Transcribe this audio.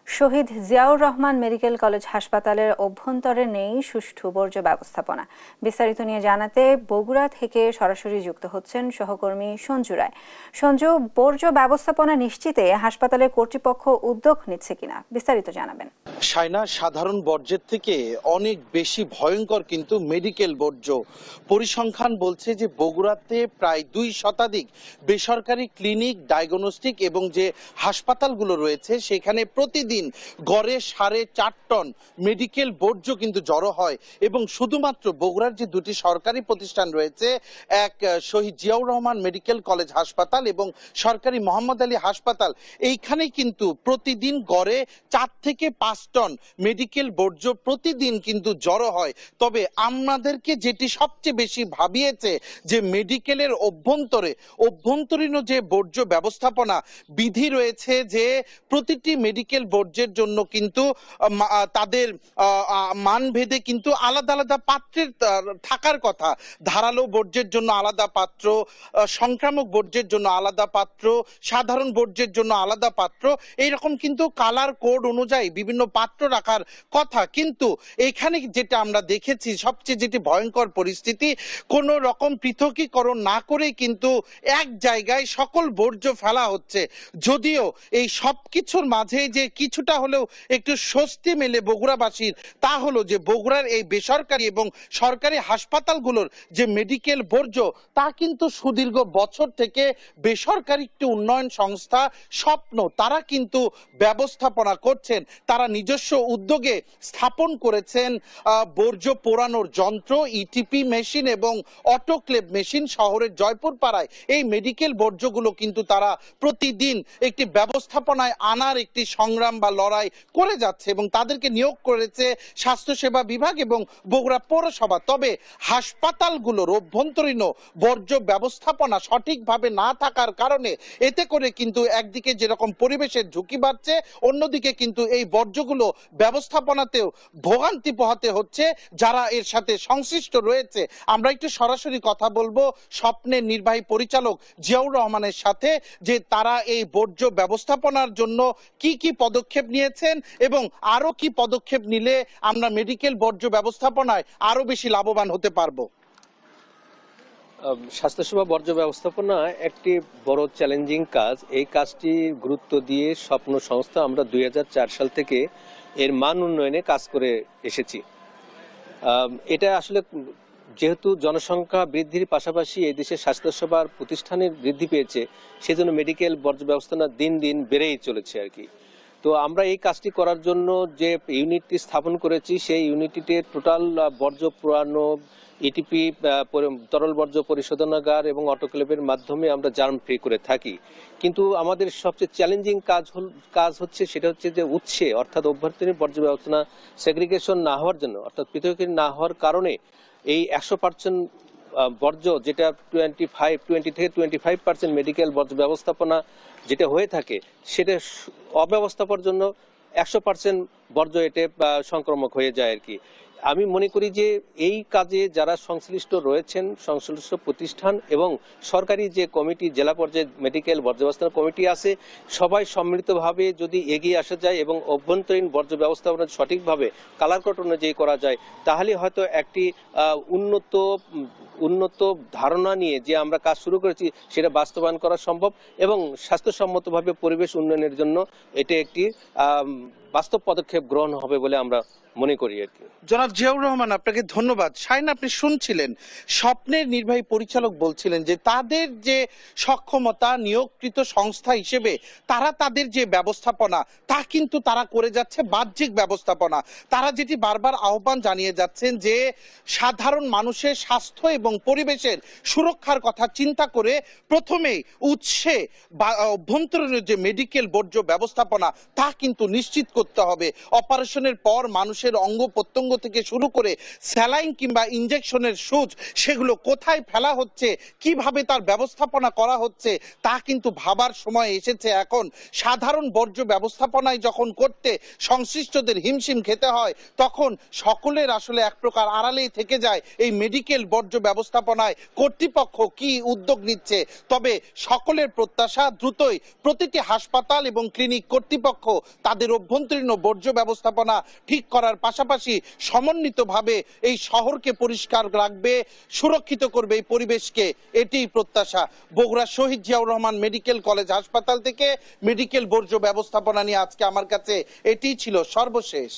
শহীদ Ziaur Rahman medical college হাসপাতালের অভ্যন্তরে নেই সুষ্ঠু বর্জ্য ব্যবস্থাপনা। বিস্তারিত নিয়ে জানাতে বগুড়া থেকে সরাসরি যুক্ত হচ্ছেন সহকর্মী সঞ্জু রায়। সঞ্জু, বর্জ্য ব্যবস্থাপনা নিশ্চিতে হাসপাতালের কর্তৃপক্ষ উদ্যোগ নিচ্ছে কিনা বিস্তারিত জানাবেন। সায়না, সাধারণ বর্জ্যের থেকে অনেক বেশি ভয়ঙ্কর কিন্তু মেডিকেল বর্জ্য। পরিসংখ্যান বলছে যে বগুড়াতে প্রায় 2 শতাধিক বেসরকারি ক্লিনিক, ডায়াগনস্টিক এবং যে হাসপাতালগুলো রয়েছে সেখানে প্রতিদিন গড়ে 4.5 টন মেডিকেল বর্জ্য কিন্তু জড়ো হয়। এবং শুধুমাত্র বগুড়ার যে 2টি সরকারি প্রতিষ্ঠান রয়েছে, এক শহীদ জিয়াউর রহমান মেডিকেল কলেজ হাসপাতাল এবং সরকারি মোহাম্মদ আলী হাসপাতাল, এইখানেই কিন্তু প্রতিদিন গড়ে 4 থেকে 5 টন মেডিকেল বর্জ্য প্রতিদিন কিন্তু জড়ো হয়। তবে আমাদেরকে যেটি সবচেয়ে বেশি ভাবিয়েছে যে মেডিকেলের অভ্যন্তরীণ যে বর্জ্য ব্যবস্থাপনা বিধি রয়েছে, যে প্রতিটি মেডিকেল বর্জ্যের জন্য কিন্তু তাদের মানভেদে কিন্তু আলাদা আলাদা পাত্রের থাকার কথা। ধারালো বর্জ্যের জন্য আলাদা পাত্র, সংক্রামক বর্জ্যের জন্য আলাদা পাত্র, সাধারণ বর্জ্যের জন্য আলাদা পাত্র, এইরকম কিন্তু কালার কোড অনুযায়ী বিভিন্ন পাত্র রাখার কথা। কিন্তু এখানে যেটা আমরা দেখেছি, সবচেয়ে যেটি ভয়ঙ্কর পরিস্থিতি, কোনো রকম পৃথকীকরণ না করেই কিন্তু এক জায়গায় সকল বর্জ্য ফেলা হচ্ছে। যদিও এই সব কিছুর মাঝে যে কিছুটা হলেও একটু স্বস্তি মেলে বগুড়াবাসীর, তা হলো যে বগুড়ার এই বেসরকারি এবং সরকারি হাসপাতালগুলোর যে মেডিকেল বর্জ্য, তা কিন্তু সুদীর্ঘ বছর থেকে বেসরকারি একটি উন্নয়ন সংস্থা স্বপ্ন, তারা কিন্তু ব্যবস্থাপনা করছেন। তারা নিজস্ব উদ্যোগে স্থাপন করেছেন বর্জ্য পোড়ানোর যন্ত্র, ইটিপি মেশিন এবং অটোক্লেভ মেশিন। শহরের জয়পুর পাড়ায় এই মেডিকেল বর্জ্যগুলো কিন্তু তারা প্রতিদিন একটি ব্যবস্থাপনায় আনার একটি সংগ্রাম বা লড়াই করে যাচ্ছে এবং তাদেরকে নিয়োগ করেছে স্বাস্থ্যসেবা বিভাগ এবং বগুড়া পৌরসভা। তবে হাসপাতালগুলোর অভ্যন্তরীণ বর্জ্য ব্যবস্থাপনা সঠিকভাবে না থাকার কারণে এতে করে কিন্তু একদিকে যেরকম পরিবেশের ঝুঁকি বাড়ছে, অন্যদিকে কিন্তু এই বর্জ্যগুলো ব্যবস্থাপনাতেও ভোগান্তি পোহাতে হচ্ছে যারা এর সাথে সংশ্লিষ্ট রয়েছে। আমরা একটু সরাসরি কথা বলবো স্বপ্নের নির্বাহী পরিচালক জিয়াউর রহমানের সাথে, যে তারা এই বর্জ্য ব্যবস্থাপনার জন্য কি কি পদক্ষেপ নিয়েছেন এবং আরো কি পদক্ষেপ নিলে আমরা মেডিকেল বর্জ্য ব্যবস্থাপনায় আরো বেশি লাভবান হতে পারবো। স্বাস্থ্যসেবা বর্জ্য ব্যবস্থাপনা একটি বড় চ্যালেঞ্জিং কাজ। এই কাজটি গুরুত্ব দিয়ে স্বপ্ন সংস্থা আমরা 2004 সাল থেকে এর মান উন্নয়নে কাজ করে এসেছি। এটা আসলে যেহেতু জনসংখ্যা বৃদ্ধির পাশাপাশি এই দেশে স্বাস্থ্যসেবার প্রতিষ্ঠানের বৃদ্ধি পেয়েছে, সেজন্য মেডিকেল বর্জ্য ব্যবস্থাপনা দিন দিন বেড়েই চলেছে আর কি। তো আমরা এই কাজটি করার জন্য যে ইউনিটটি স্থাপন করেছি, সেই ইউনিটিতে টোটাল বর্জ্য পোড়ানো, ইটিপি তরল বর্জ্য পরিশোধনাগার এবং অটোক্লেভের মাধ্যমে আমরা জার্ম ফ্রি করে থাকি। কিন্তু আমাদের সবচেয়ে চ্যালেঞ্জিং কাজ হচ্ছে সেটা হচ্ছে যে উৎসে, অর্থাৎ অভ্যন্তরীণ বর্জ্য ব্যবস্থাপনা সেগ্রিগেশন না হওয়ার জন্য, অর্থাৎ পৃথকীকরণ না হওয়ার কারণে এই 100% বর্জ্য, যেটা 20 থেকে 25% মেডিকেল বর্জ্য ব্যবস্থাপনা যেটা হয়ে থাকে, সেটা অব্যবস্থাপনার জন্য 100% বর্জ্য এতে সংক্রামক হয়ে যায় আর কি। আমি মনে করি যে এই কাজে যারা সংশ্লিষ্ট রয়েছেন, সংশ্লিষ্ট প্রতিষ্ঠান এবং সরকারি যে কমিটি, জেলা পর্যায়ে মেডিকেল বর্জ্য ব্যবস্থাপনা কমিটি আছে, সবাই সম্মিলিতভাবে যদি এগিয়ে আসা যায় এবং অভ্যন্তরীণ বর্জ্য ব্যবস্থাপনা সঠিকভাবে কালার কোড অনুযায়ী করা যায়, তাহলে হয়তো একটি উন্নত ধারণা নিয়ে যে আমরা কাজ শুরু করেছি সেটা বাস্তবায়ন করা সম্ভব এবং স্বাস্থ্যসম্মতভাবে পরিবেশ উন্নয়নের জন্য এটা একটি বাস্তব পদক্ষেপ গ্রহণ হবে বলে আমরা মনে করি আর কি। জনাব জিয়াউর রহমান, আপনাকে ধন্যবাদ। শাইন, আপনি শুনছিলেন স্বপ্নের নির্বাহী পরিচালক বলছিলেন যে তাদের যে সক্ষমতা, নিয়োগকৃত সংস্থা হিসেবে তারা তাদের যে ব্যবস্থাপনা, তা কিন্তু তারা করে যাচ্ছে বাহ্যিক ব্যবস্থাপনা। তারা যেটি বারবার আহ্বান জানিয়ে যাচ্ছেন যে সাধারণ মানুষের স্বাস্থ্য এবং পরিবেশের সুরক্ষার কথা চিন্তা করে প্রথমেই উৎসে বা অভ্যন্তরীণ যে মেডিকেল বর্জ্য ব্যবস্থাপনা, তা কিন্তু নিশ্চিত করতে হবে। অপারেশনের পর মানুষের অঙ্গ প্রত্যঙ্গ থেকে শুরু করে স্যালাইন কিংবা ইনজেকশনের সুচ, সেগুলো কোথায় ফেলা হচ্ছে, কিভাবে তার ব্যবস্থাপনা করা হচ্ছে, তা কিন্তু ভাবার সময় এসেছে এখন। সাধারণ বর্জ্য ব্যবস্থাপনায় যখন করতে সংশ্লিষ্টদের হিমশিম খেতে হয়, তখন সকলের আসলে এক প্রকার আড়ালেই থেকে যায় এই মেডিকেল বর্জ্য ব্যবস্থাপনায় কর্তৃপক্ষ কি উদ্যোগ নিচ্ছে। তবে সকলের প্রত্যাশা দ্রুতই প্রতিটি হাসপাতাল এবং ক্লিনিক কর্তৃপক্ষ তাদের অভ্যন্তরীণ বিস্তীর্ণ বর্জ্য ব্যবস্থাপনা ঠিক করার পাশাপাশি সমন্বিতভাবে এই শহরকে পরিষ্কার রাখবে, সুরক্ষিত করবে এই পরিবেশকে, এটিই প্রত্যাশা। বগুড়া শহীদ জিয়াউর রহমান মেডিকেল কলেজ হাসপাতাল থেকে মেডিকেল বর্জ্য ব্যবস্থাপনা নিয়ে আজকে আমার কাছে এটিই ছিল সর্বশেষ।